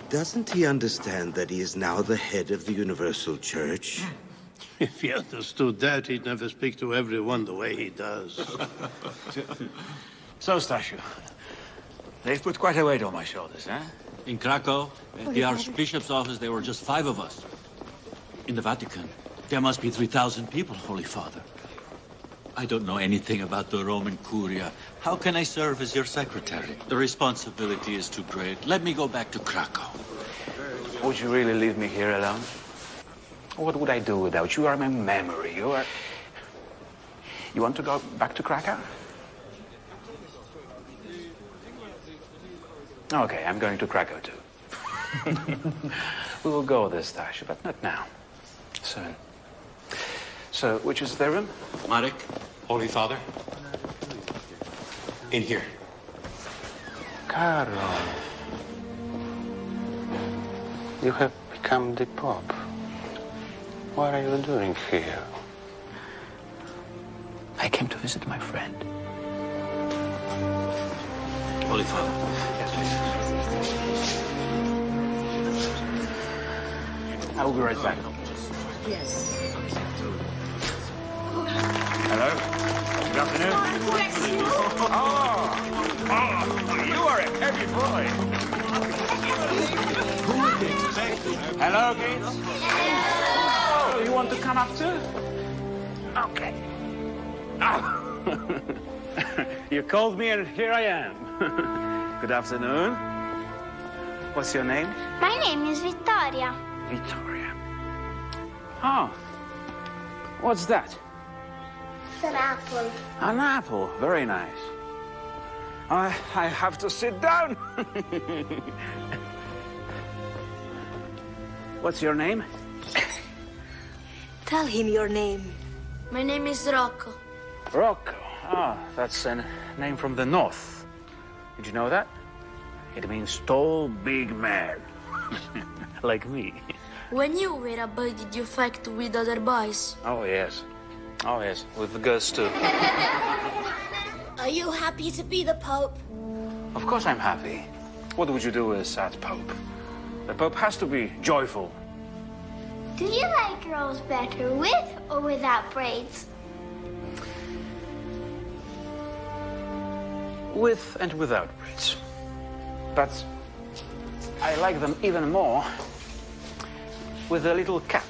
Doesn't he understand that he is now the head of the Universal Church? If he understood that, he'd never speak to everyone the way he does. So, Stasio, they've put quite a weight on my shoulders, eh? In Krakow, at the Archbishop's office, there were just 5 of us. In the Vatican, there must be 3,000 people, Holy Father. I don't know anything about the Roman Curia. How can I serve as your secretary? The responsibility is too great. Let me go back to Krakow. Would you really leave me here alone? What would I do without you? You are my memory. You want to go back to Krakow? Okay, I'm going to Krakow too. We will go this, Stasio, but not now. Soon. So, which is the room? Marek? Holy Father? In here. Carlo, you have become the Pope. What are you doing here? I came to visit my friend. Holy Father. Yes, please. I will be right back. Yes. Hello? Good afternoon. Oh, you are a heavy boy. Who would expect? Hello, kids. Oh, you want to come up too? Okay. Oh. You called me and here I am. Good afternoon. What's your name? My name is Vittoria. Vittoria. Oh. What's that? It's an apple. An apple. Very nice. I have to sit down. What's your name? Tell him your name. My name is Rocco. Rocco. Ah, that's a name from the north. Did you know that? It means tall, big man. Like me. When you were a boy, did you fight with other boys? Oh, yes. Oh, yes. With the girls, too. Are you happy to be the Pope? Of course I'm happy. What would you do with a sad Pope? The Pope has to be joyful. Do you like girls better with or without braids? With and without braids. But I like them even more with a little cap.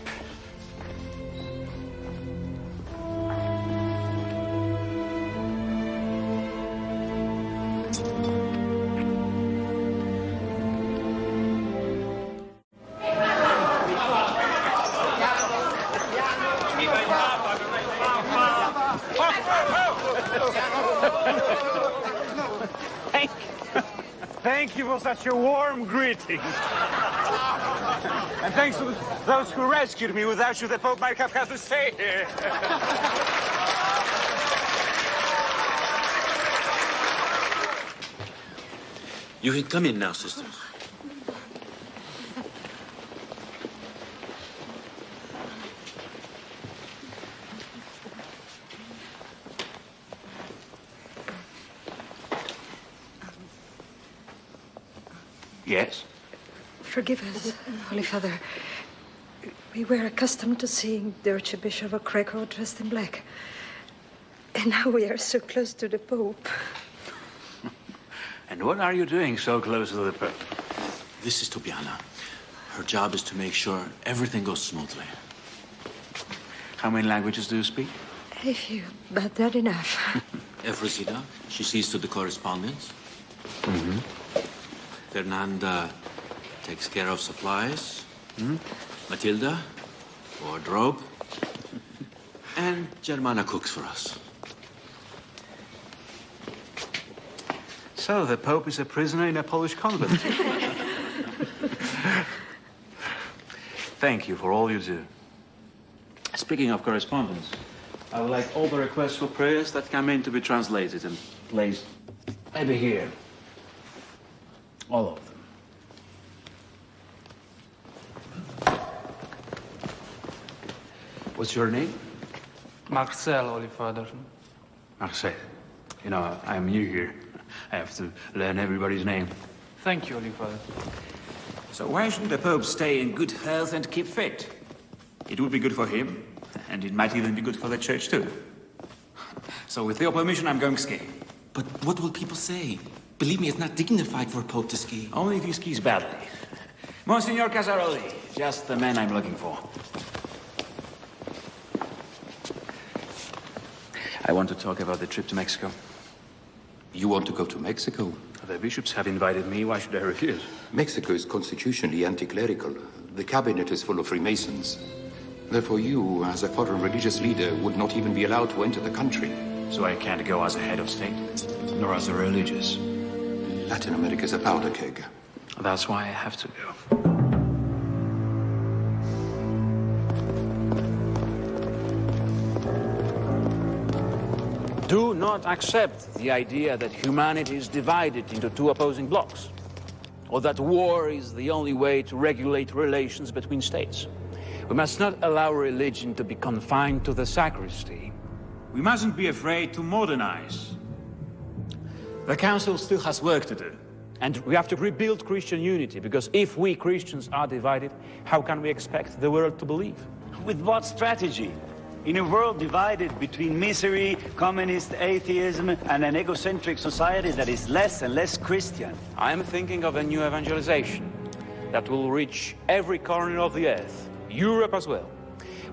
Thank you for such a warm greeting. And thanks to those who rescued me. Without you, the Pope might have had to stay here. You can come in now, sisters. Yes? Forgive us, Holy Father. We were accustomed to seeing the Archbishop of Krakow dressed in black. And now we are so close to the Pope. And what are you doing so close to the Pope? This is Tobiana. Her job is to make sure everything goes smoothly. How many languages do you speak? A few, but not enough. Efrosina, she sees to the correspondence. Mm-hmm. Fernanda takes care of supplies. Matilda, wardrobe. And Germana cooks for us. So the Pope is a prisoner in a Polish convent. Thank you for all you do. Speaking of correspondence, I would like all the requests for prayers that come in to be translated and placed maybe here. All of them. What's your name? Marcel, Holy Father. Marcel. You know, I'm new here. I have to learn everybody's name. Thank you, Holy Father. So why shouldn't the Pope stay in good health and keep fit? It would be good for him, and it might even be good for the Church too. So with your permission, I'm going skiing. But what will people say? Believe me, it's not dignified for a Pope to ski. Only if he skis badly. Monsignor Casaroli, just the man I'm looking for. I want to talk about the trip to Mexico. You want to go to Mexico? The bishops have invited me. Why should I refuse? Mexico is constitutionally anti-clerical. The cabinet is full of Freemasons. Therefore, you, as a foreign religious leader, would not even be allowed to enter the country. So I can't go as a head of state, nor as a religious. Latin America is a powder keg. That's why I have to go. Do not accept the idea that humanity is divided into two opposing blocks, or that war is the only way to regulate relations between states. We must not allow religion to be confined to the sacristy. We mustn't be afraid to modernize. The Council still has work to do, and we have to rebuild Christian unity, because if we Christians are divided, how can we expect the world to believe? With what strategy? In a world divided between misery, communist atheism, and an egocentric society that is less and less Christian. I am thinking of a new evangelization that will reach every corner of the earth, Europe as well.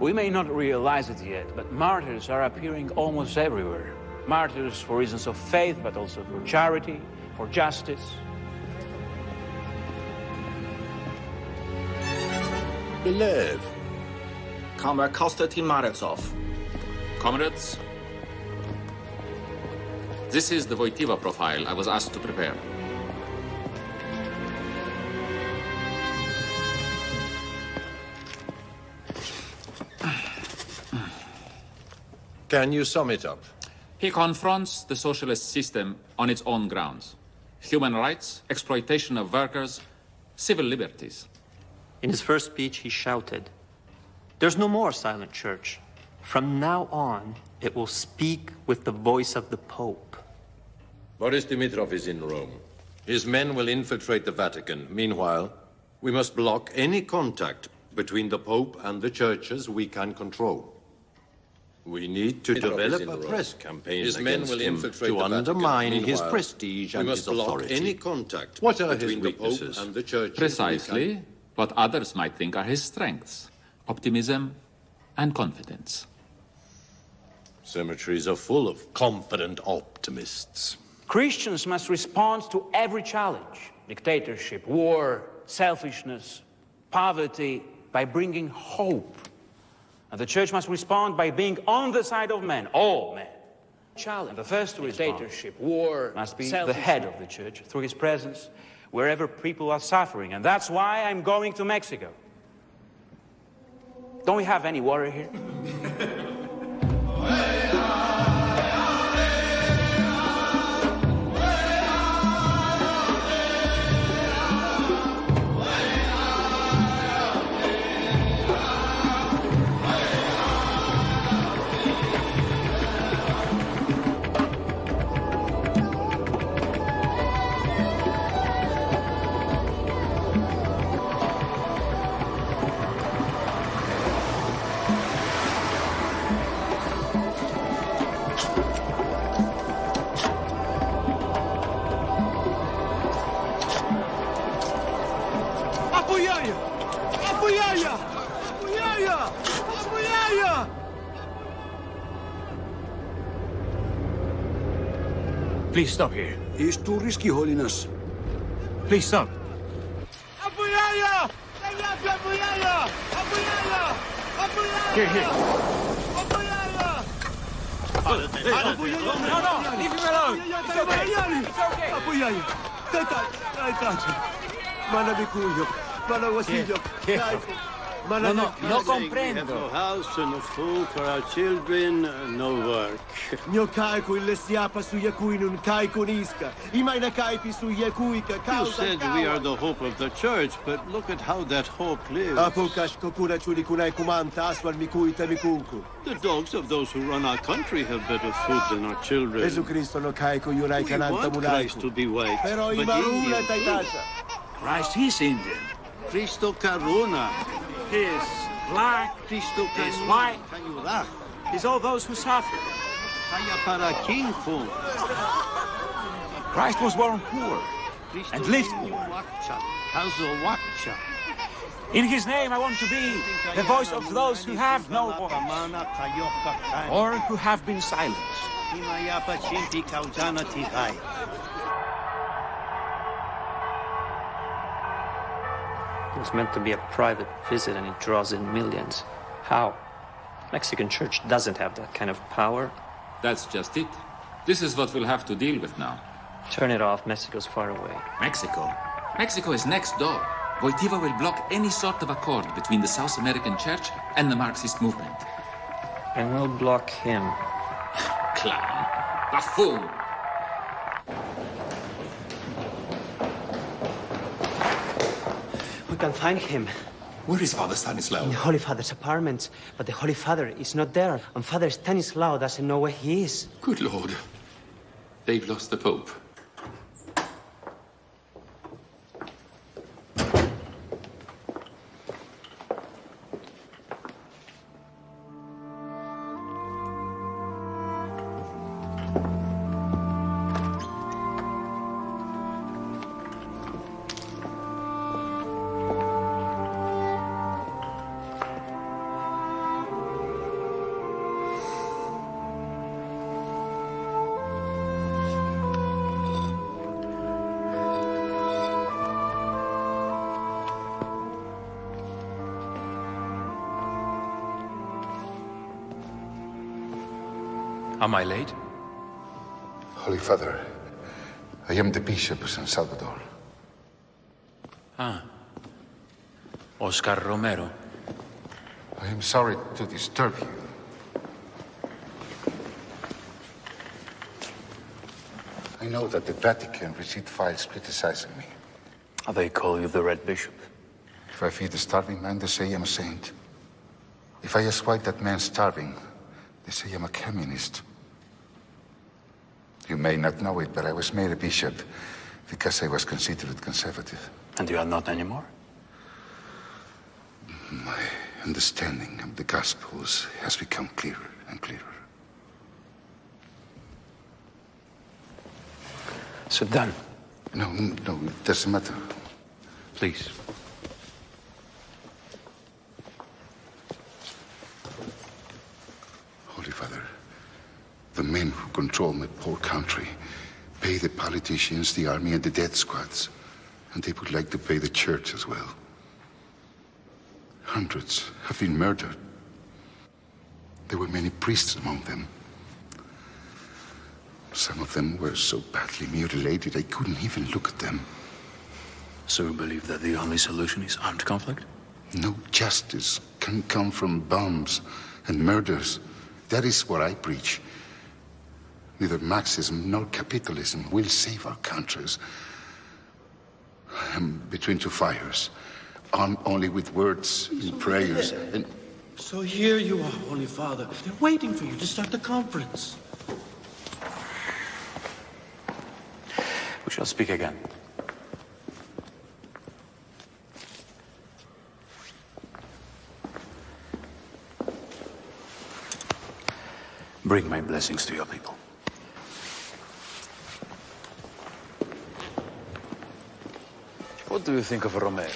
We may not realize it yet, but martyrs are appearing almost everywhere. Martyrs for reasons of faith, but also for charity, for justice. Belev. Comrade Konstantin Maretsov. Comrades, this is the Wojtyła profile I was asked to prepare. Can you sum it up? He confronts the socialist system on its own grounds. Human rights, exploitation of workers, civil liberties. In his first speech, he shouted, "There's no more silent church. From now on, it will speak with the voice of the Pope." Boris Dimitrov is in Rome. His men will infiltrate the Vatican. Meanwhile, we must block any contact between the Pope and the churches we can control. We need to develop a press campaign against him to undermine his prestige and his authority. Any contact what are his weaknesses? And the churches? Precisely what others might think are his strengths: optimism and confidence. Cemeteries are full of confident optimists. Christians must respond to every challenge: dictatorship, war, selfishness, poverty, by bringing hope. And the church must respond by being on the side of men, all men. Challenge. The first dictatorship, war, must be the head of the church through his presence wherever people are suffering. And that's why I'm going to Mexico. Don't we have any water here? Please stop here. It's too risky, Holiness. Please stop. Here, here. No, leave him alone. It's okay. It's okay. No comprendo. No house, no food for our children, no work. You said we are the hope of the church, but look at how that hope lives. The dogs of those who run our country have better food than our children. We want Christ to be white, but Indian. Christ, he's Indian. Cristo Caruna. His black, Cristo his white, Canyulah. is all those who suffer. Kaya para King Fu. Christ was born poor and lived poor. In his name, I want to be the voice of those who have no voice, or who have been silenced. It was meant to be a private visit and it draws in millions. How? Mexican church doesn't have that kind of power. That's just it. This is what we'll have to deal with now. Turn it off. Mexico's far away. Mexico? Mexico is next door. Wojtyła will block any sort of accord between the South American church and the Marxist movement. And we'll block him. Clown. Buffoon. We can find him. Where is Father Stanislaw? In the Holy Father's apartment. But the Holy Father is not there. And Father Stanislaw doesn't know where he is. Good Lord. They've lost the Pope. Am I late? Holy Father, I am the Bishop of San Salvador. Ah. Oscar Romero. I am sorry to disturb you. I know that the Vatican received files criticizing me. They call you the Red Bishop. If I feed a starving man, they say I'm a saint. If I ask why that man's starving, they say I'm a communist. You may not know it, but I was made a bishop because I was considered conservative. And you are not anymore? My understanding of the Gospels has become clearer and clearer. Sit down. No, it doesn't matter. Please. Holy Father, the men who control my poor country pay the politicians, the army, and the death squads. And they would like to pay the church as well. Hundreds have been murdered. There were many priests among them. Some of them were so badly mutilated I couldn't even look at them. So you believe that the only solution is armed conflict? No justice can come from bombs and murders. That is what I preach. Neither Marxism nor capitalism will save our countries. I am between two fires, armed only with words and prayers. And So here you are, Holy Father. They're waiting for you to start the conference. We shall speak again. Bring my blessings to your people. What do you think of Romero?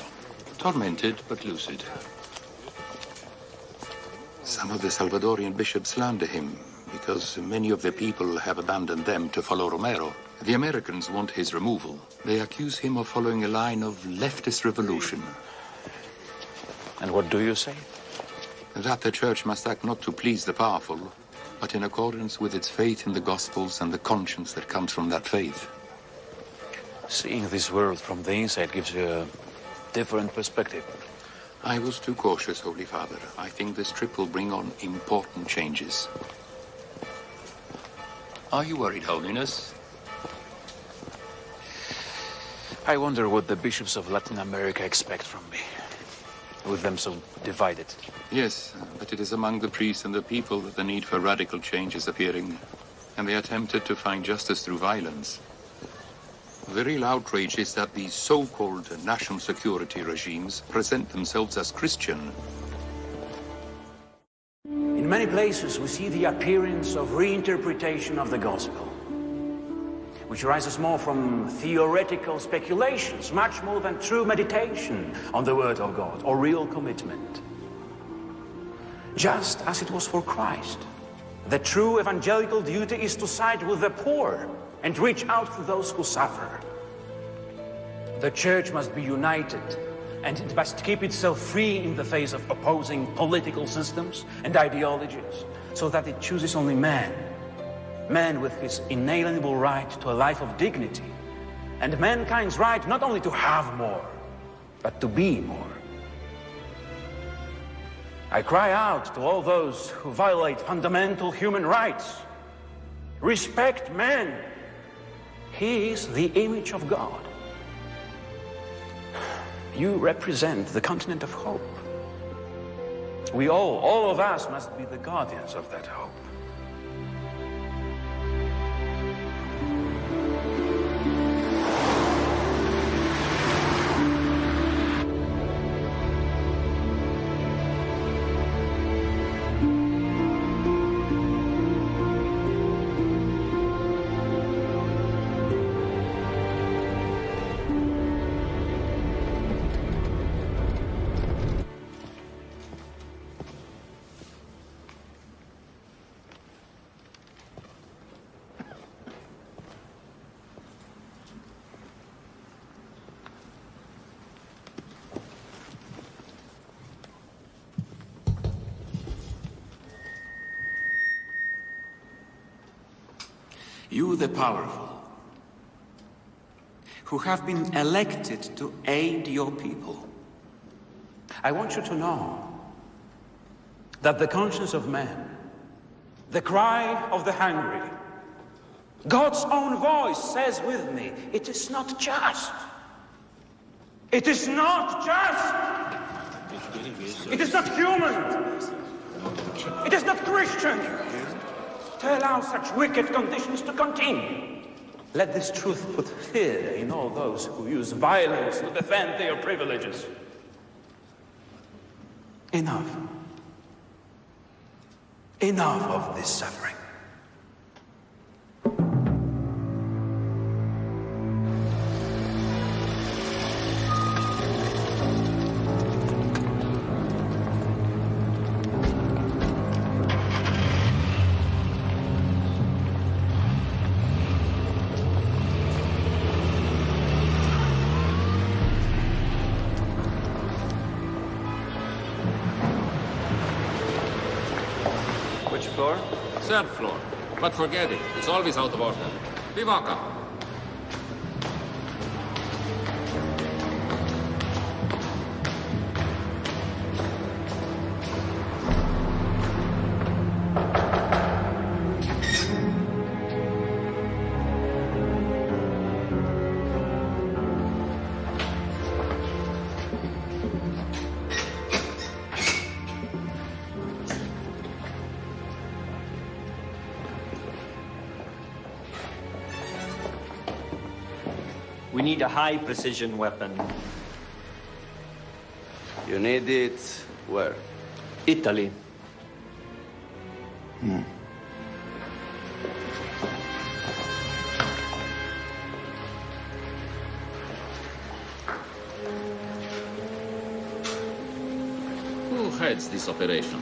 Tormented, but lucid. Some of the Salvadorian bishops slander him because many of the people have abandoned them to follow Romero. The Americans want his removal. They accuse him of following a line of leftist revolution. And what do you say? That the church must act not to please the powerful, but in accordance with its faith in the Gospels and the conscience that comes from that faith. Seeing this world from the inside gives you a different perspective. I was too cautious, Holy Father. I think this trip will bring on important changes. Are you worried, Holiness? I wonder what the bishops of Latin America expect from me, with them so divided. Yes, but it is among the priests and the people that the need for radical change is appearing, and they are tempted to find justice through violence. The real outrage is that these so-called national security regimes present themselves as Christian. In many places, we see the appearance of reinterpretation of the gospel, which arises more from theoretical speculations, much more than true meditation on the Word of God or real commitment. Just as it was for Christ, the true evangelical duty is to side with the poor and reach out to those who suffer. The church must be united, and it must keep itself free in the face of opposing political systems and ideologies, so that it chooses only man with his inalienable right to a life of dignity, and mankind's right not only to have more, but to be more. I cry out to all those who violate fundamental human rights. Respect man. He is the image of God. You represent the continent of hope. We all of us must be the guardians of that hope. You, the powerful, who have been elected to aid your people. I want you to know that the conscience of man, the cry of the hungry, God's own voice says with me, it is not just. It is not just. It is not human. It is not Christian to allow such wicked conditions to continue. Let this truth put fear in all those who use violence to defend their privileges. Enough. Enough of this suffering. Third floor. But forget it. It's always out of order. Bivaka. We need a high-precision weapon. You need it where? Italy. Who heads this operation?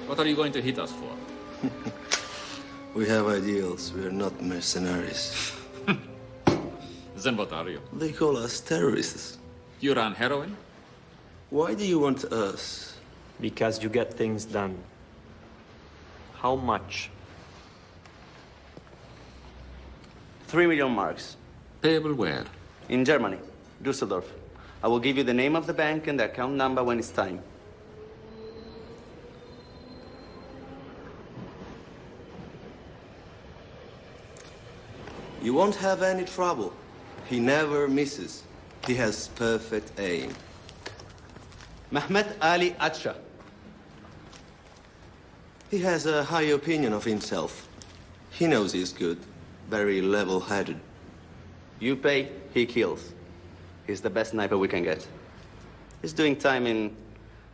What are you going to hit us for? We have ideals. We are not mercenaries. Then what are you? They call us terrorists. You run heroin? Why do you want us? Because you get things done. How much? 3 million marks. Payable where? In Germany, Düsseldorf. I will give you the name of the bank and the account number when it's time. You won't have any trouble. He never misses. He has perfect aim. Mehmet Ali Acha. He has a high opinion of himself. He knows he's good, very level-headed. You pay, he kills. He's the best sniper we can get. He's doing time in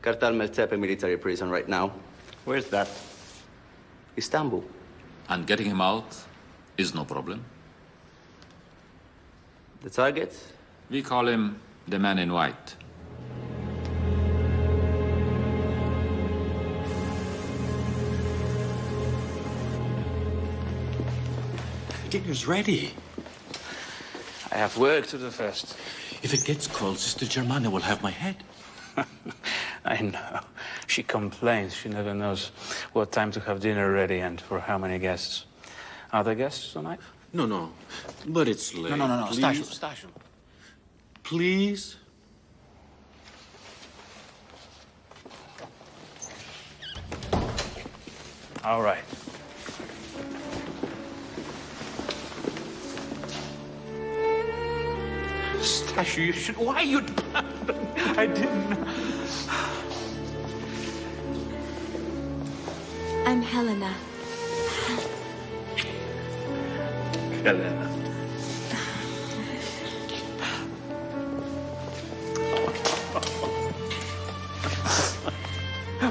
Kartal Meltepe military prison right now. Where's that? Istanbul. And getting him out is no problem. The target? We call him the Man in White. Dinner's ready. I have work to do first. If it gets cold, Sister Germana will have my head. I know. She complains. She never knows what time to have dinner ready and for how many guests. Are there guests tonight? No. But it's late. No. Please. Stasio. Please? All right. Stasio, you should... Why you... I didn't... I'm Helena. Helena.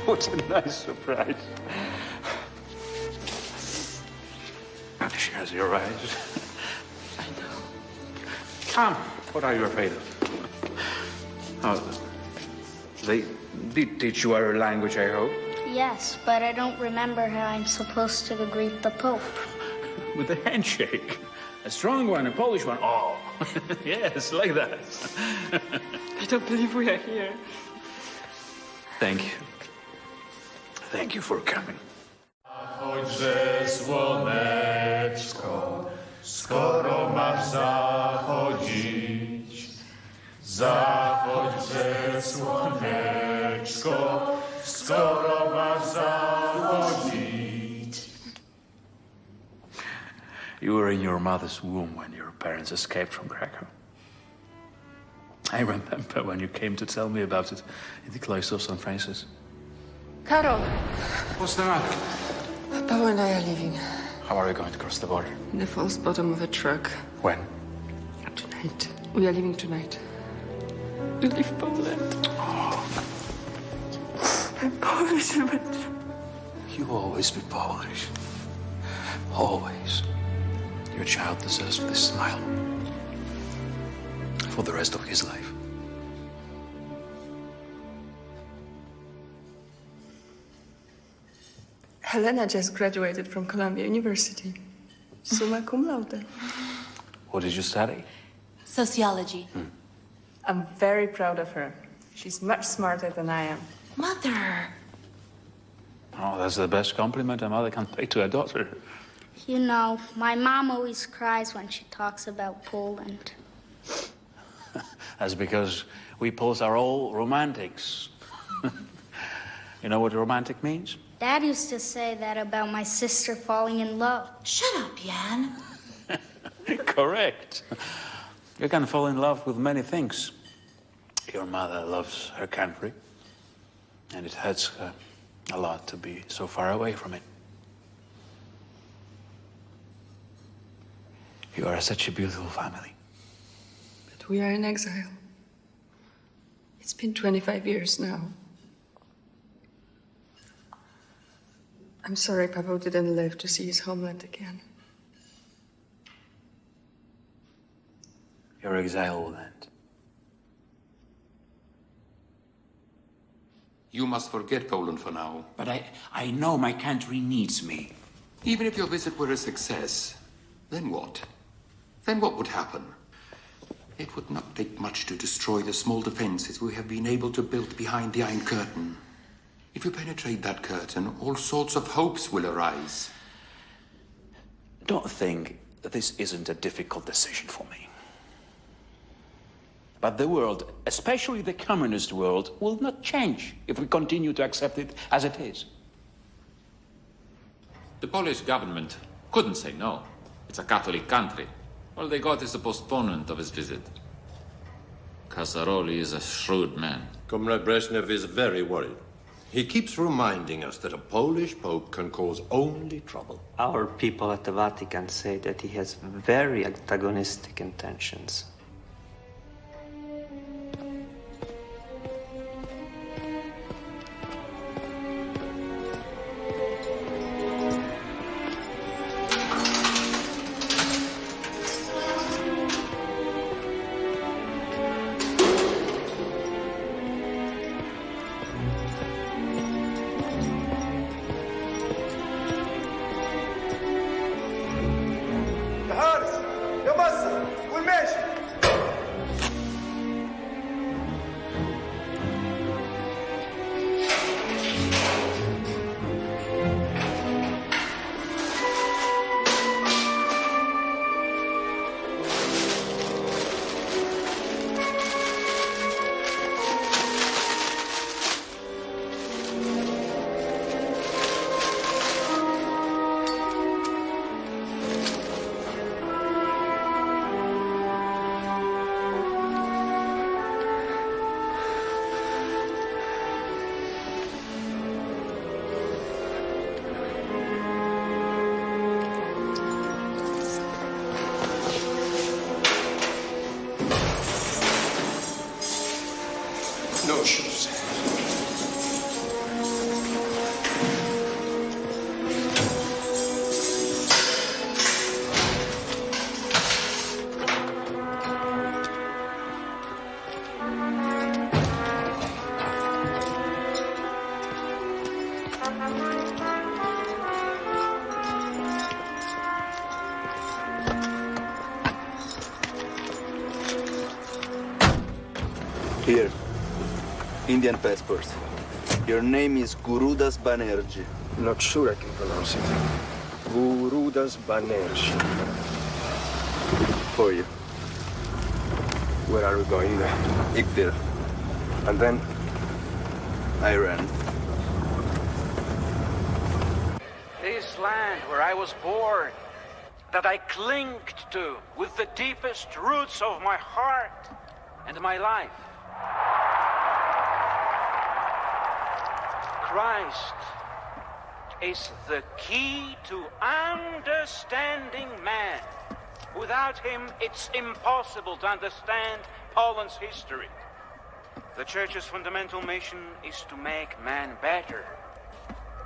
What a nice surprise. She has your eyes. I know. Come. What are you afraid of? Oh, they did teach you our language, I hope? Yes, but I don't remember how I'm supposed to greet the Pope. With a handshake. A strong one, a Polish one. Oh, yes, like that. I don't believe we are here. Thank you. Thank you for coming. Zachodźże słoneczko, skoro masz zachodzić. Zachodźże słoneczko, skoro masz zachodzić. You were in your mother's womb when your parents escaped from Krakow. I remember when you came to tell me about it in the cloister of St. Francis. Karol! What's the matter? Paweł and I are leaving. How are we going to cross the border? In the false bottom of a truck. When? Tonight. We are leaving tonight. We leave Poland. Oh. I'm Polish, but... You will always be Polish. Always. Your child deserves this smile. For the rest of his life. Helena just graduated from Columbia University. Summa cum laude. What did you study? Sociology. I'm very proud of her. She's much smarter than I am. Mother! Oh, that's the best compliment a mother can pay to a daughter. You know, my mom always cries when she talks about Poland. That's because we Poles are all romantics. You know what romantic means? Dad used to say that about my sister falling in love. Shut up, Jan. Correct. You can fall in love with many things. Your mother loves her country, and it hurts her a lot to be so far away from it. You are such a beautiful family. But we are in exile. It's been 25 years now. I'm sorry Paweł didn't live to see his homeland again. Your exile will end. You must forget Poland for now. But I know my country needs me. Even if your visit were a success, then what? Then what would happen? It would not take much to destroy the small defenses we have been able to build behind the Iron Curtain. If you penetrate that curtain, all sorts of hopes will arise. Don't think that this isn't a difficult decision for me. But the world, especially the communist world, will not change if we continue to accept it as it is. The Polish government couldn't say no. It's a Catholic country. All they got is a postponement of his visit. Casaroli is a shrewd man. Comrade Brezhnev is very worried. He keeps reminding us that a Polish pope can cause only trouble. Our people at the Vatican say that he has very antagonistic intentions. No shoes. Here. Indian passport. Your name is Gurudas Banerjee. Not sure I can pronounce it. Gurudas Banerjee. For you. Where are we going? Igdir. And then? Iran. This land where I was born, that I clinged to with the deepest roots of my heart and my life. Christ is the key to understanding man. Without him, it's impossible to understand Poland's history. The Church's fundamental mission is to make man better,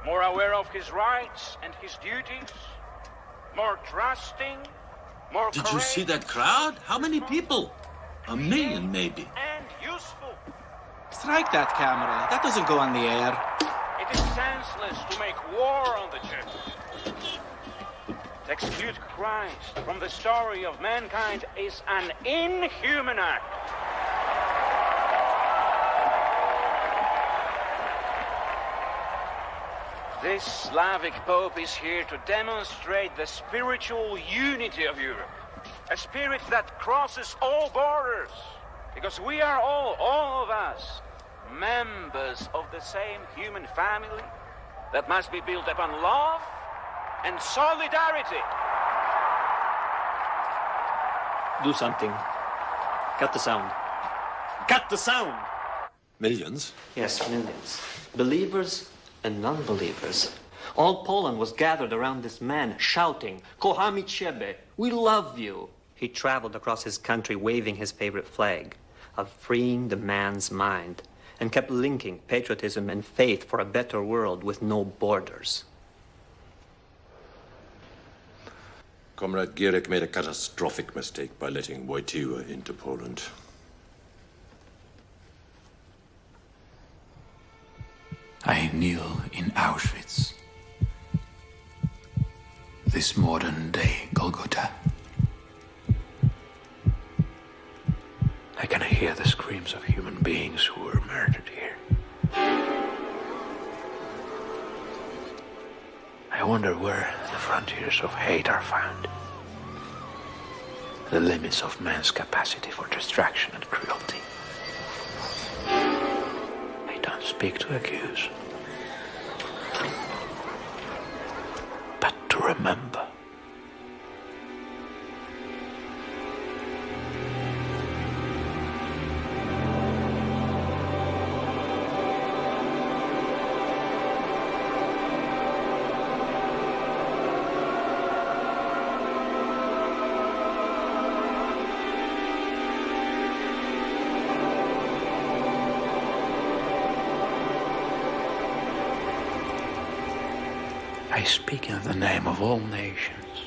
more aware of his rights and his duties, more trusting, more Did you see that crowd? How many people? 1 million, maybe. and useful. Strike that camera. That doesn't go on the air. It is senseless to make war on the Church. To exclude Christ from the story of mankind is an inhuman act. This Slavic Pope is here to demonstrate the spiritual unity of Europe. A spirit that crosses all borders. Because we are all of us, members of the same human family that must be built upon love and solidarity. Do something. Cut the sound. Cut the sound! Millions? Yes, millions. Believers and non-believers. All Poland was gathered around this man, shouting, Kochamy Ciebie, we love you. He traveled across his country waving his favorite flag of freeing the man's mind, and kept linking patriotism and faith for a better world with no borders. Comrade Gierek made a catastrophic mistake by letting Wojtyła into Poland. I kneel in Auschwitz, this modern-day Golgotha. I can hear the screams of human beings who were murdered here. I wonder where the frontiers of hate are found. The limits of man's capacity for distraction and cruelty. I don't speak to accuse, but to remember. I speak in the name of all nations,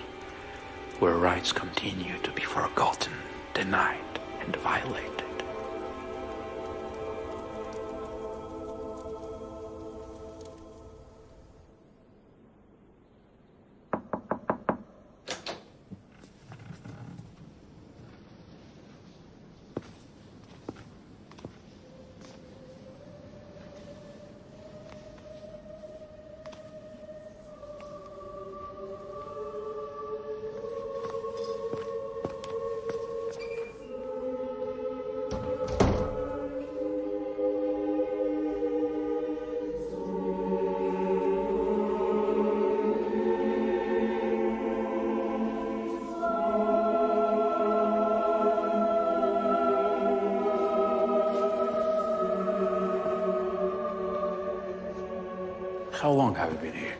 where rights continue to be forgotten, denied, and violated. How long have you been here?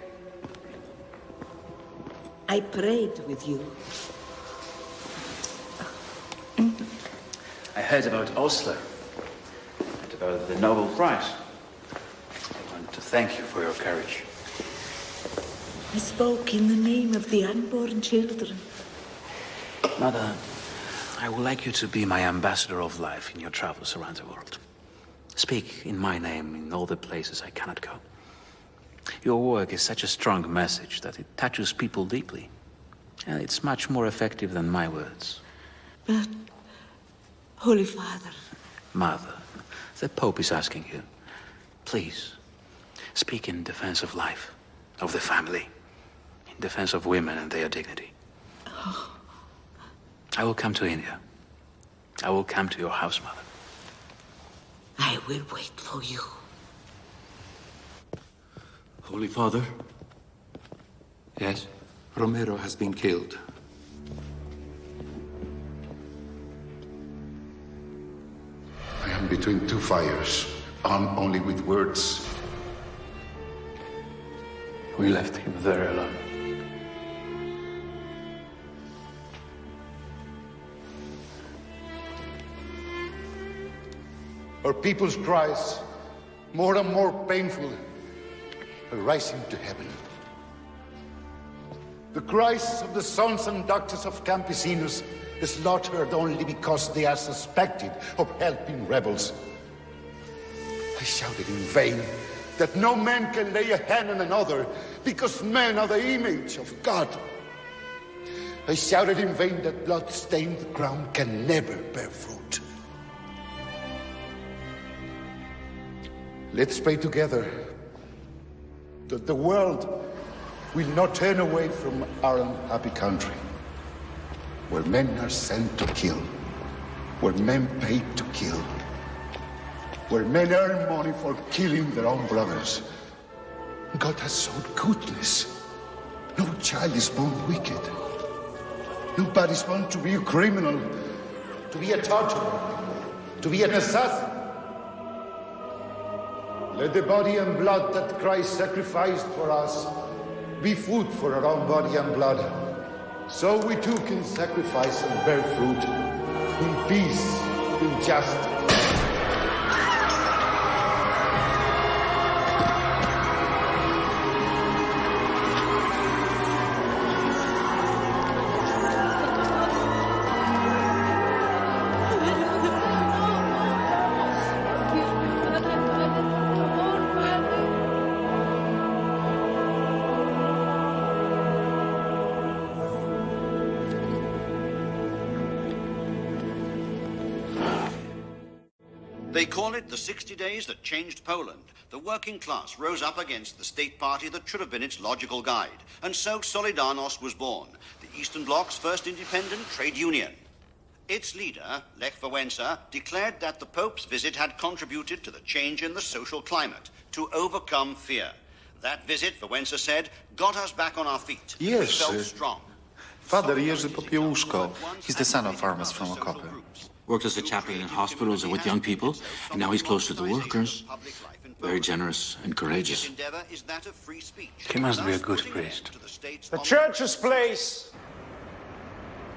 I prayed with you. I heard about Oslo and about the Nobel Prize. I want to thank you for your courage. I spoke in the name of the unborn children. Mother, I would like you to be my ambassador of life in your travels around the world. Speak in my name in all the places I cannot go. Your work is such a strong message that it touches people deeply. And it's much more effective than my words. But, Holy Father... Mother, the Pope is asking you. Please, speak in defense of life, of the family, in defense of women and their dignity. Oh. I will come to India. I will come to your house, Mother. I will wait for you. Holy Father? Yes? Romero has been killed. I am between two fires, armed only with words. We left him there alone. Our people's cries, more and more painful, are rising to heaven. The cries of the sons and daughters of campesinos slaughtered only because they are suspected of helping rebels. I shouted in vain that no man can lay a hand on another because men are the image of God. I shouted in vain that blood-stained ground can never bear fruit. Let's pray together that the world will not turn away from our unhappy country, where men are sent to kill, where men pay to kill, where men earn money for killing their own brothers. God has showed goodness. No child is born wicked. Nobody is born to be a criminal, to be a torturer, to be an assassin. Let the body and blood that Christ sacrificed for us be food for our own body and blood. So we too can sacrifice and bear fruit in peace, in justice. They call it the 60 days that changed Poland. The working class rose up against the state party that should have been its logical guide. And so Solidarność was born, the Eastern Bloc's first independent trade union. Its leader, Lech Wałęsa, declared that the Pope's visit had contributed to the change in the social climate, to overcome fear. That visit, Wałęsa said, got us back on our feet. We felt strong. Father Jerzy Popiełuszko. He's the son of farmers from Okopy. Worked as a chaplain in hospitals and with young people, and now he's close to the workers. Very generous and courageous. He must be a good priest. The church's place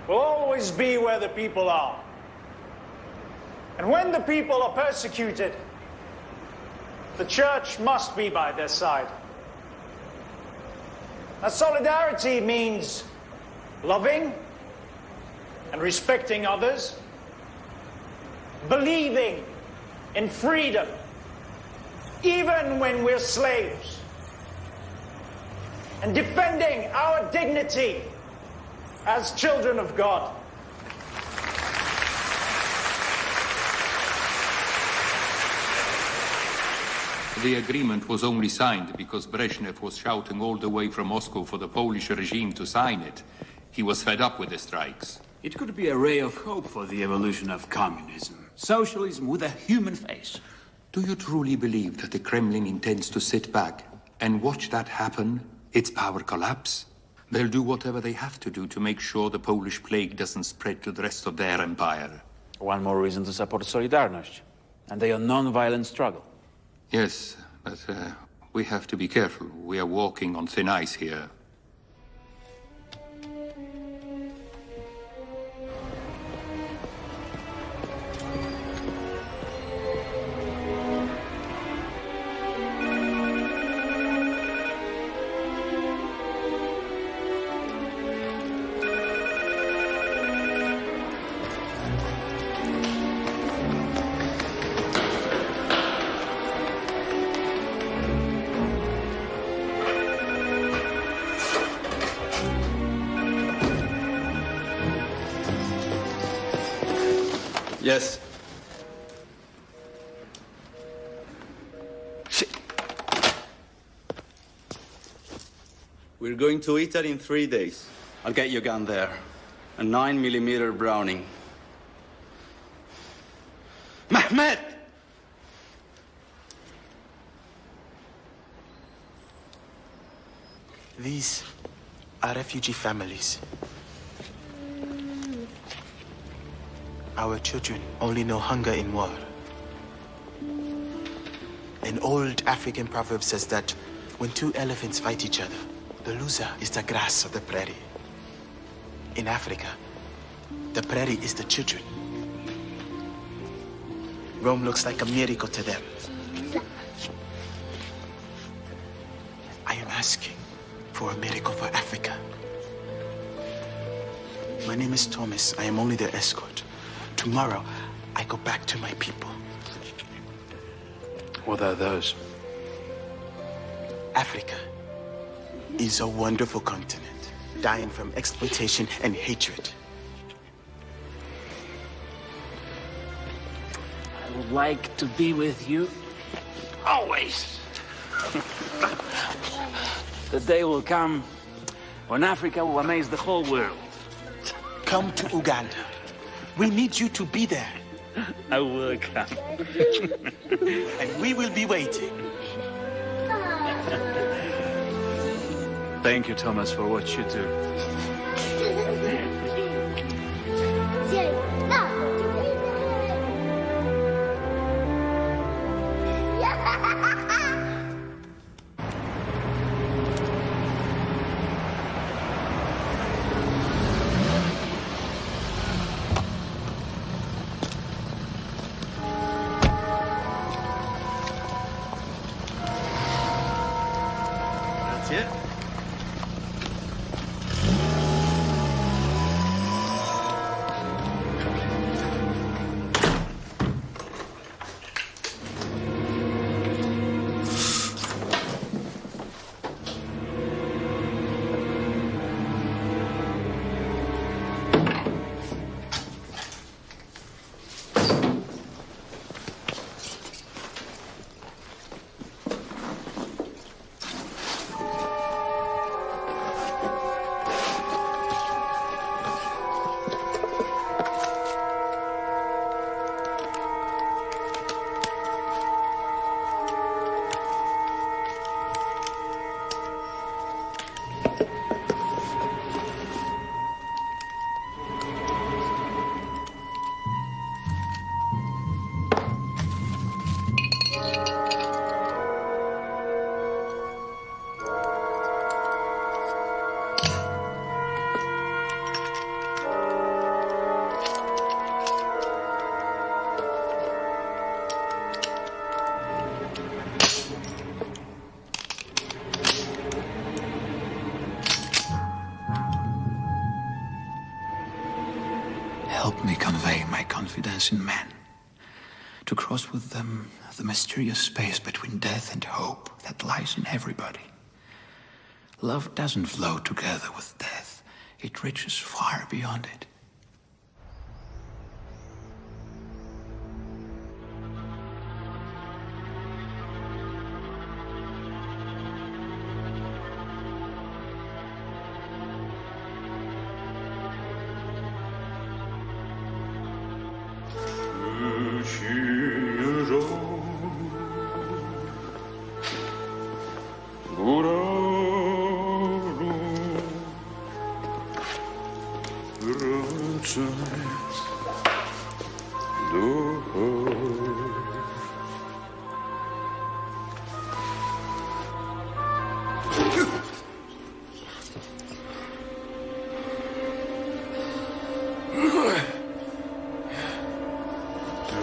will always be where the people are. And when the people are persecuted, the church must be by their side. Now, solidarity means loving and respecting others, believing in freedom, even when we're slaves, and defending our dignity as children of God. The agreement was only signed because Brezhnev was shouting all the way from Moscow for the Polish regime to sign it. He was fed up with the strikes. It could be a ray of hope for the evolution of communism. Socialism with a human face. Do you truly believe that the Kremlin intends to sit back and watch that happen, its power collapse? They'll do whatever they have to do to make sure the Polish plague doesn't spread to the rest of their empire. One more reason to support Solidarność and their non-violent struggle. Yes, but we have to be careful. We are walking on thin ice here. Yes. We're going to Italy in 3 days. I'll get your gun there. A 9mm Browning. Mehmet! These are refugee families. Our children only know hunger in war. An old African proverb says that when two elephants fight each other, the loser is the grass of the prairie. In Africa, the prairie is the children. Rome looks like a miracle to them. I am asking for a miracle for Africa. My name is Thomas. I am only their escort. Tomorrow, I go back to my people. What are those? Africa is a wonderful continent, dying from exploitation and hatred. I would like to be with you always. The day will come when Africa will amaze the whole world. Come to Uganda. We need you to be there. I will come. And we will be waiting. Thank you, Thomas, for what you do. That's it. confidence in men, to cross with them the mysterious space between death and hope that lies in everybody. Love doesn't flow together with death. It reaches far beyond it.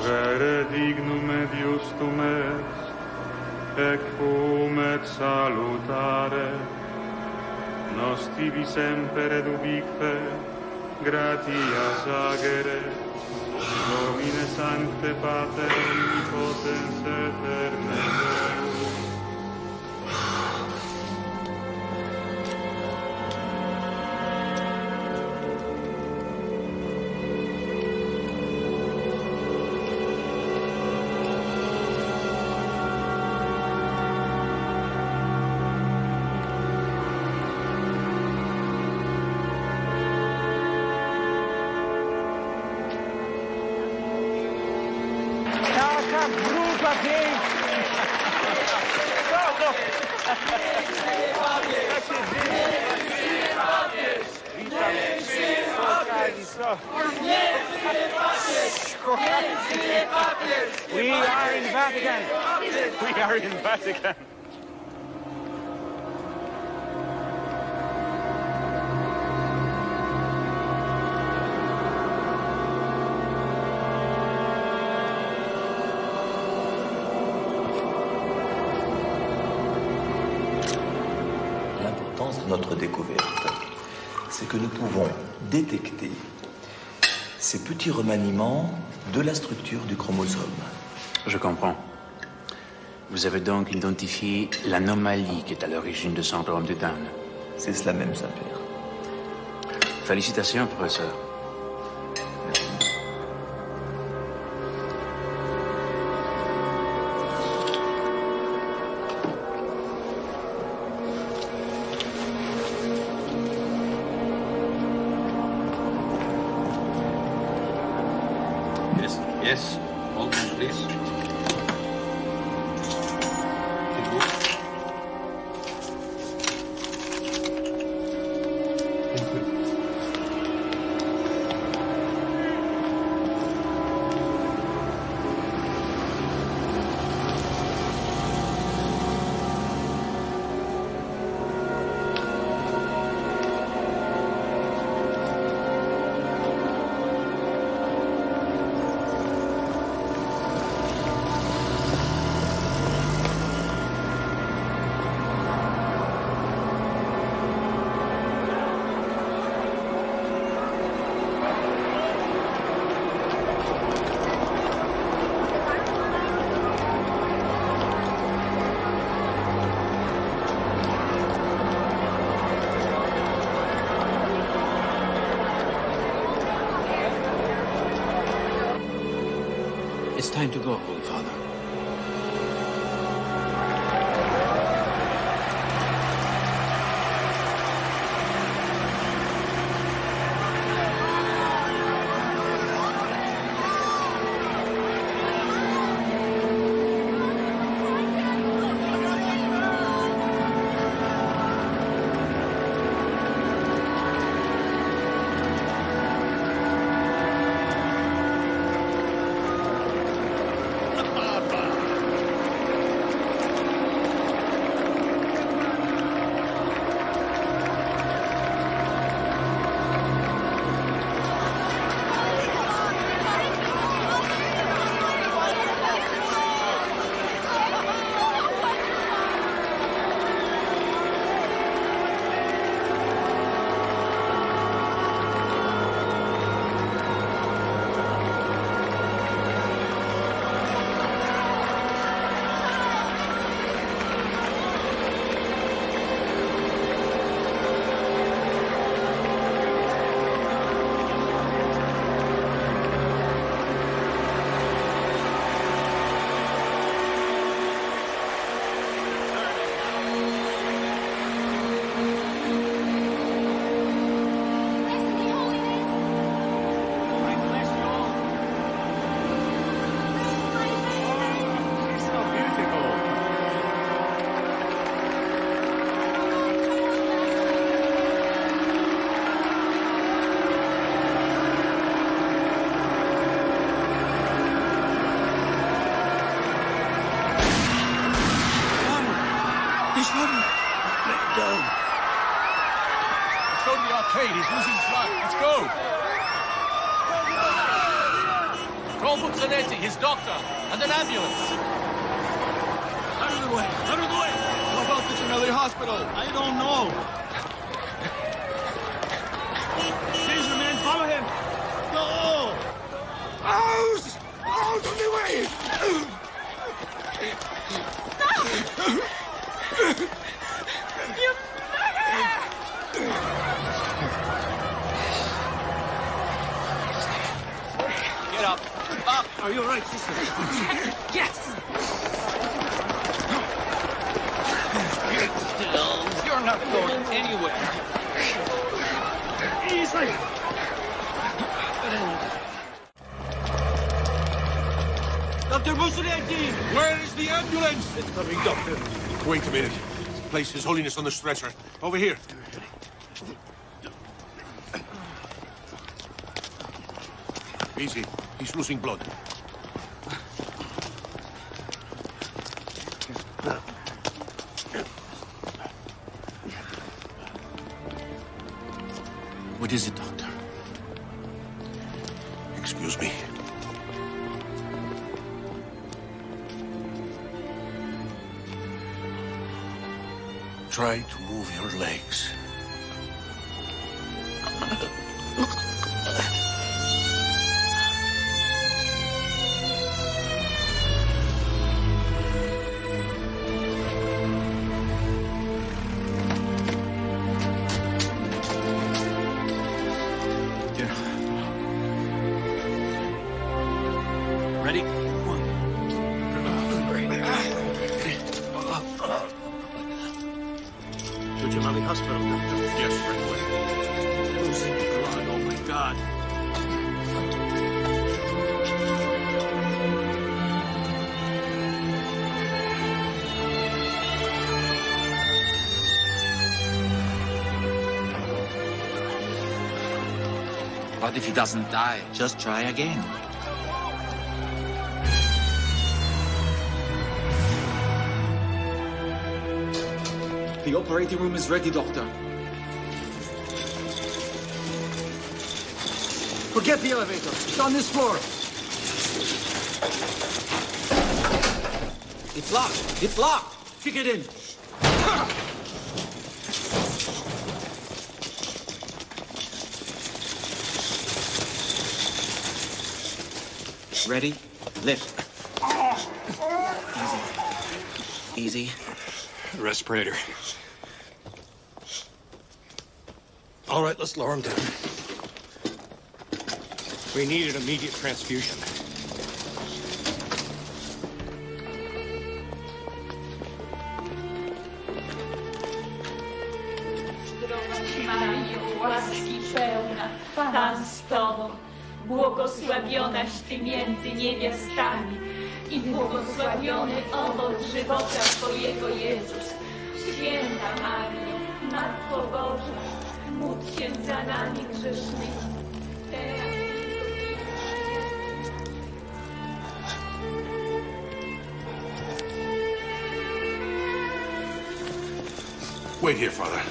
Vere dignum et justum est, ecum et salutare, nos tibi semper et ubique, gratias agere, Domine sancte Pater omnipotens eterne Deus. We are in Vatican. We are in Vatican. L'importance de notre découverte, c'est que nous pouvons détecter ces petits remaniements de la structure du chromosome. Je comprends. Vous avez donc identifié l'anomalie qui est à l'origine du syndrome de Down. C'est cela même, Saint-Père. Félicitations, professeur. Yes, hold on, please. It's time to go, Holy Father. He's running. Let him down. Let's go to the arcade. He's losing track. Let's go. Call Buccinetti, his doctor, and an ambulance. Out of the way. Out of the way. What about the Gemelli Hospital? I don't know. Caesar, man, follow him. Go. Out! Out of the way! You murderer! Get up. Up. Are you all right, sister? Yes. You're not going anywhere. Easily. Dr. Buccinetti! Where is the ambulance? It's coming, Doctor. Wait a minute. Place His Holiness on the stretcher. Over here. Easy. He's losing blood. What is it, Doctor? Excuse me. Try to move your legs. Ready? To Gemelli Hospital, Doctor. Yes, right away. Losing blood, oh my God. What if he doesn't die? Just try again. The operating room is ready, Doctor. Forget the elevator. It's on this floor. It's locked. It's locked. Kick it in. Ready? Lift. Easy. Easy. Respirator. All right, let's lower him down. We need an immediate transfusion. Zdrowaś Maryjo, łaski pełna, Pan z Tobą, błogosławionaś Ty między niewiastami i błogosławiony owoc żywota Twojego Jezus. Święta Maryjo, Matko Boża, módl się za nami grzesznymi, teraz i w godzinę Wait here, Father.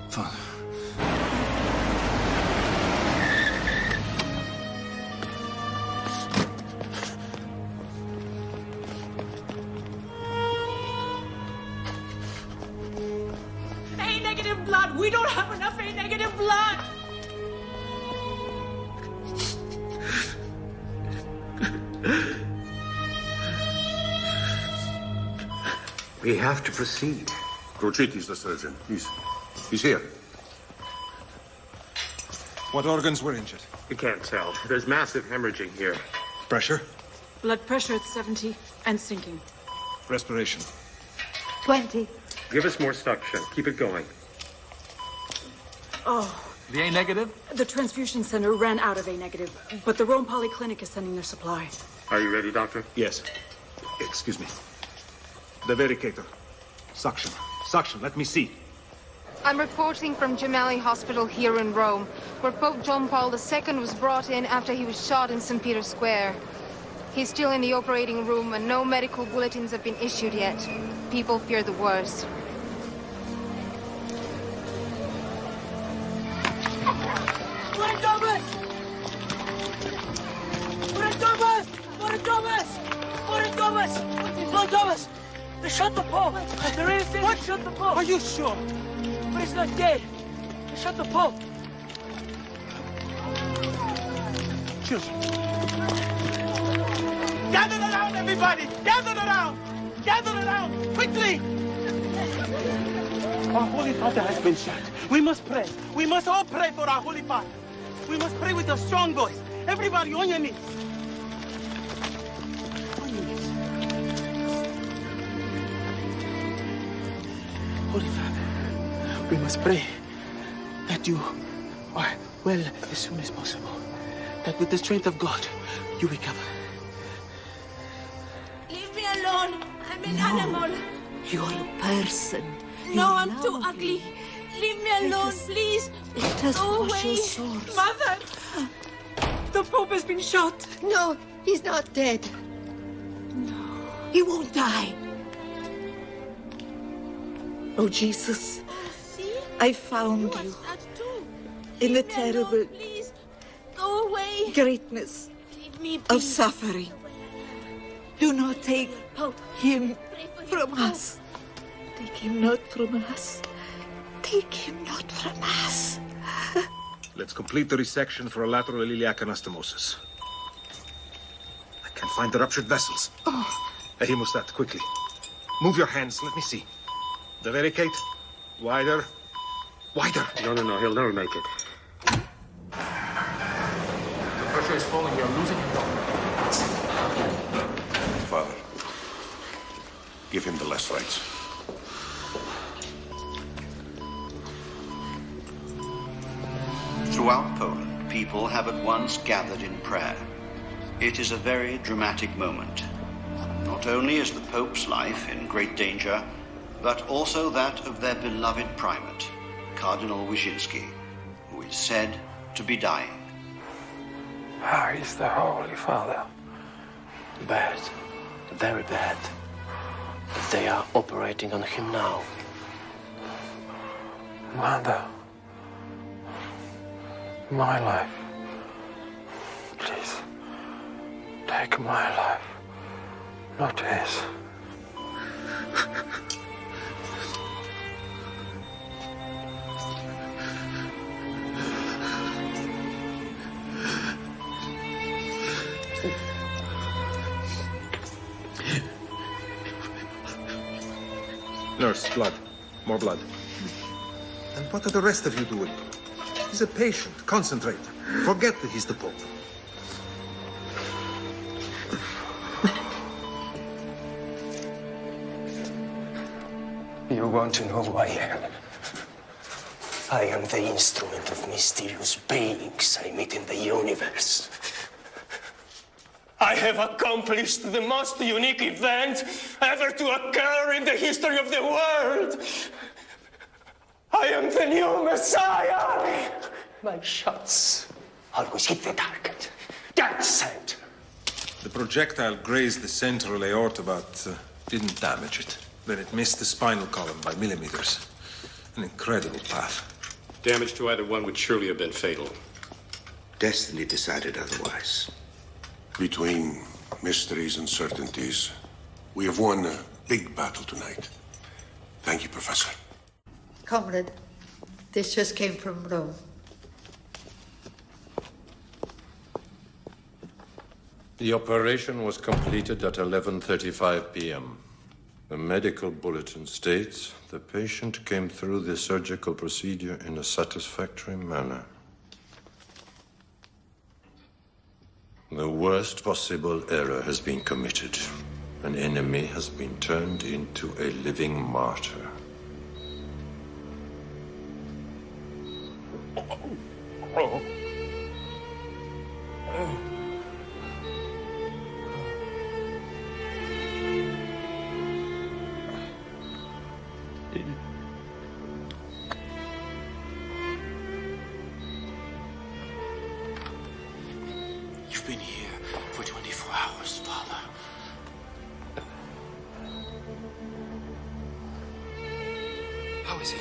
Father. A-negative blood! We don't have enough A-negative blood! We have to proceed. Crocetti's the surgeon. He's here. What organs were injured? You can't tell. There's massive hemorrhaging here. Pressure? Blood pressure at 70 and sinking. Respiration? 20. Give us more suction. Keep it going. Oh, The A negative? the transfusion center ran out of A-negative, but the Rome Polyclinic is sending their supply. Are you ready, Doctor? Yes. Excuse me. The vericator. Suction. Suction. Let me see. I'm reporting from Gemelli Hospital here in Rome, where Pope John Paul II was brought in after he was shot in St. Peter's Square. He's still in the operating room and no medical bulletins have been issued yet. People fear the worst. Thomas! They shot the Pope! They're innocent! What? They shot the Pope! Are you sure? But he's not dead! They shot the Pope! Children! Gather around, everybody! Gather around! Gather around! Quickly! Our Holy Father has been shot. We must pray. We must all pray for our Holy Father. We must pray with a strong voice. Everybody on your knees. Holy Father, we must pray that you are well as soon as possible. That with the strength of God, you recover. Leave me alone. I'm an animal. You're a person. No, I'm too ugly. Leave me alone, please. Let us Go wash away. your sores. Mother! The Pope has been shot. No, he's not dead. No. He won't die. Oh, Jesus, I found you in the terrible Go away. greatness Leave me be. of suffering. Do not take him from us. Take him not from us. Take him not from us. Let's complete the resection for a lateral iliac anastomosis. I can't find the ruptured vessels. Oh. A hemostat, quickly. Move your hands, let me see. Divaricate. Wider. Wider. No, he'll never make it. The pressure is falling, you're losing him. Father, give him the last rites. Throughout Poland, people have at once gathered in prayer. It is a very dramatic moment. Not only is the Pope's life in great danger, but also that of their beloved primate, Cardinal Wyszynski, who is said to be dying. How is the Holy Father? Bad. Very bad. They are operating on him now. Mother. My life. Please. Take my life. Not his. Nurse, blood. More blood. And what are the rest of you doing? He's a patient. Concentrate. Forget that he's the Pope. You want to know who I am? I am the instrument of mysterious beings I meet in the universe. I have accomplished the most unique event ever to occur in the history of the world. I am the new Messiah. My shots always hit the target. Dead center. The projectile grazed the central aorta, but didn't damage it. Then it missed the spinal column by millimeters. An incredible path. Damage to either one would surely have been fatal. Destiny decided otherwise. Between mysteries and certainties, we have won a big battle tonight. Thank you, Professor. Comrade, this just came from Rome. The operation was completed at 11:35 p.m. The medical bulletin states the patient came through the surgical procedure in a satisfactory manner. The worst possible error has been committed. An enemy has been turned into a living martyr. You've been here for 24 hours, Father. How is he?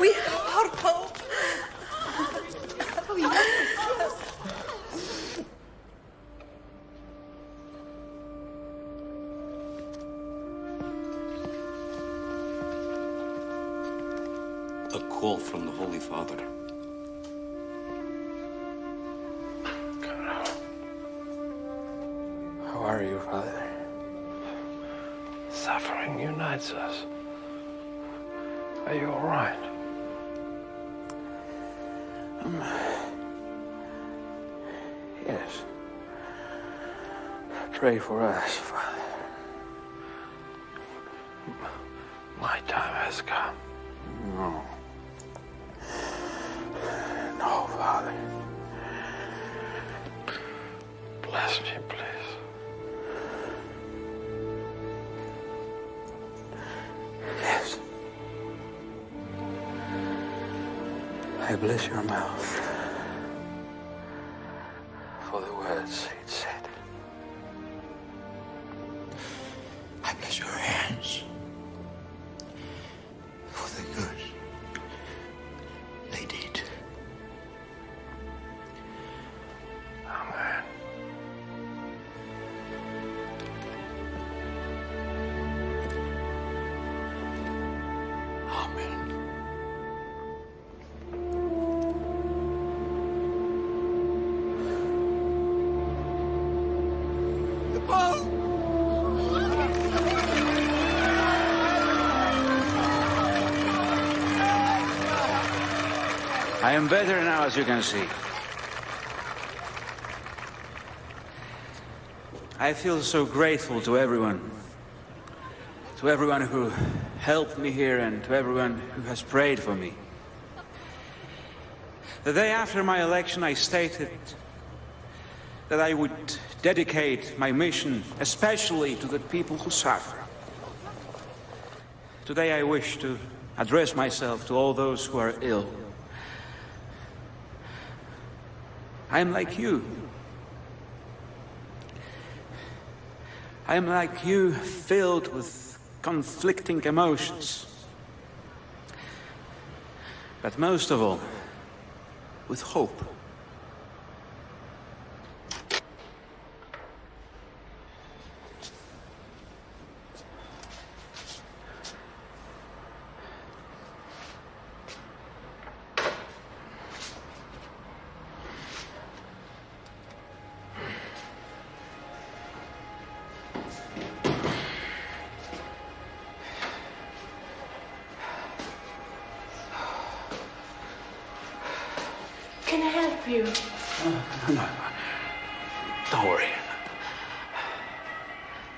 We have our Pope. Oh, yes. A call from the Holy Father. How are you, Father? Suffering unites us. Are you all right? Yes. Pray for us, Father. My time has come. No. No, Father. Bless me, please. Yes. I bless your mouth for the words it said. I bless your hands for the good they did. Amen. Amen. The Pope! I am better now, as you can see. I feel so grateful to everyone who helped me here and to everyone who has prayed for me. The day after my election, I stated that I would dedicate my mission especially to the people who suffer. Today I wish to address myself to all those who are ill. I am like you. I am like you, filled with conflicting emotions. But most of all, with hope. Can I help you? No. Don't worry.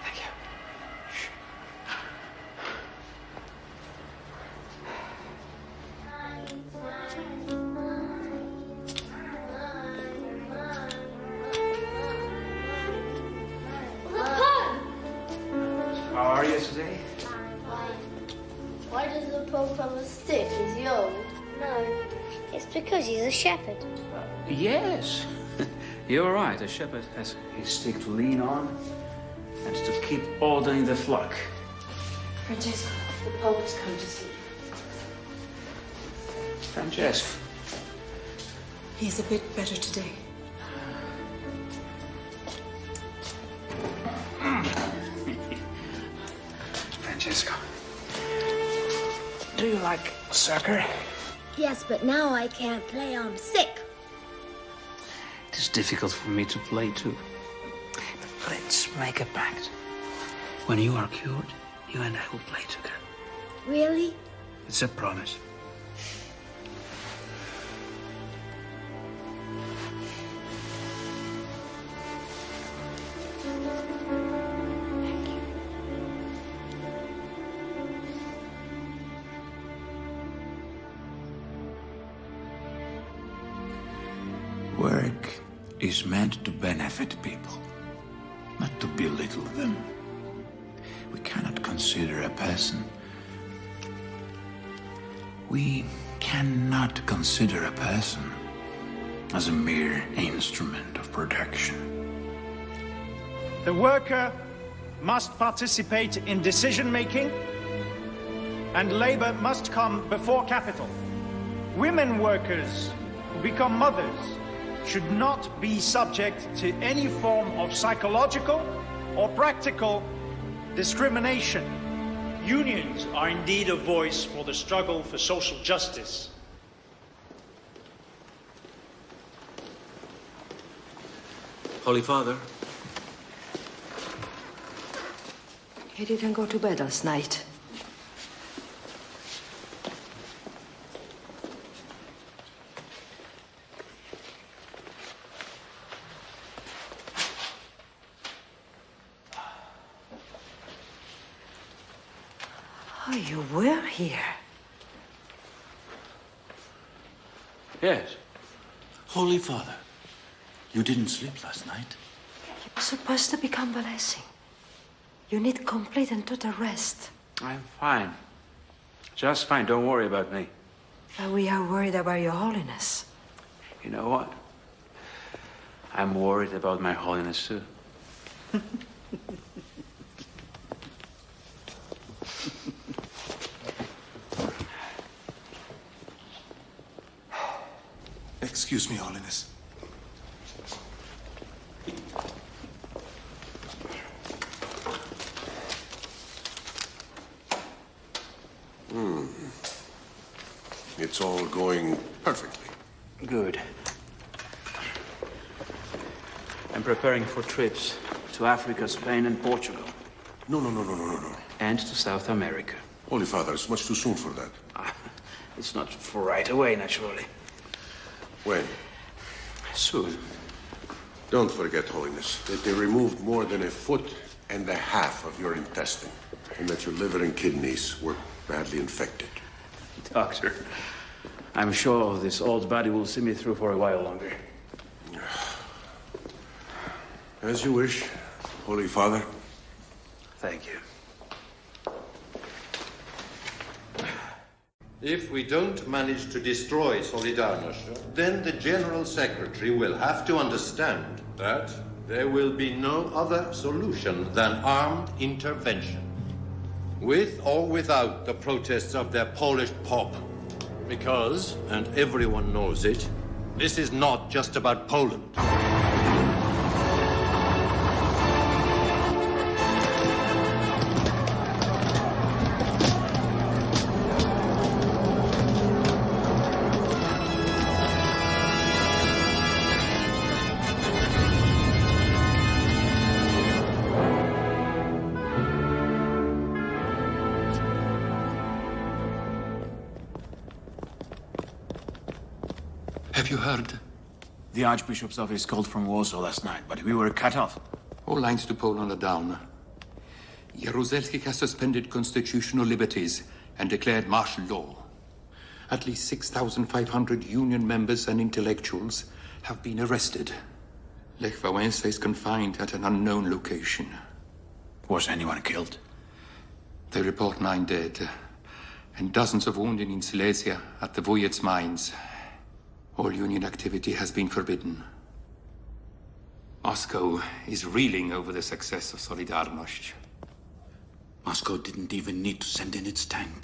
Thank you. How are you today? Why does the Pope have a stick? Is he old? No, it's because he's a shepherd. Yes. You're right. A shepherd has his stick to lean on and to keep order in the flock. Francesco, the Pope has come to see you. Francesco. He's a bit better today. Francesco. Do you like soccer? Yes, but now I can't play. I'm sick. It is difficult for me to play too. Let's make a pact. When you are cured, you and I will play together. Really? It's a promise. Work is meant to benefit people, not to belittle them. We cannot consider a person. We cannot consider a person as a mere instrument of production. The worker must participate in decision-making, and labor must come before capital. Women workers who become mothers should not be subject to any form of psychological or practical discrimination. Unions are indeed a voice for the struggle for social justice. Holy Father. He didn't go to bed last night. Oh, you were here. Yes. Holy Father, you didn't sleep last night? You're supposed to be convalescing. You need complete and total rest. I'm fine. Just fine. Don't worry about me. But we are worried about your holiness. You know what? I'm worried about my holiness too. Excuse me, Holiness. It's all going perfectly. Good. I'm preparing for trips to Africa, Spain, and Portugal. No. And to South America. Holy Father, it's much too soon for that. It's not for right away, naturally. When? Soon. Don't forget, Holiness, that they removed more than 1.5 foot of your intestine, and that your liver and kidneys were badly infected. Doctor, I'm sure this old body will see me through for a while longer. As you wish, Holy Father. Thank you. If we don't manage to destroy Solidarność, then the General Secretary will have to understand that there will be no other solution than armed intervention. With or without the protests of their Polish Pope. Because, and everyone knows it, this is not just about Poland. Have you heard? The Archbishop's office called from Warsaw last night, but we were cut off. All lines to Poland are down. Jaruzelski has suspended constitutional liberties and declared martial law. At least 6,500 union members and intellectuals have been arrested. Lech Wałęsa is confined at an unknown location. Was anyone killed? They report 9 dead, and dozens of wounded in Silesia at the Voyets mines. All union activity has been forbidden. Moscow is reeling over the success of Solidarność. Moscow didn't even need to send in its tanks.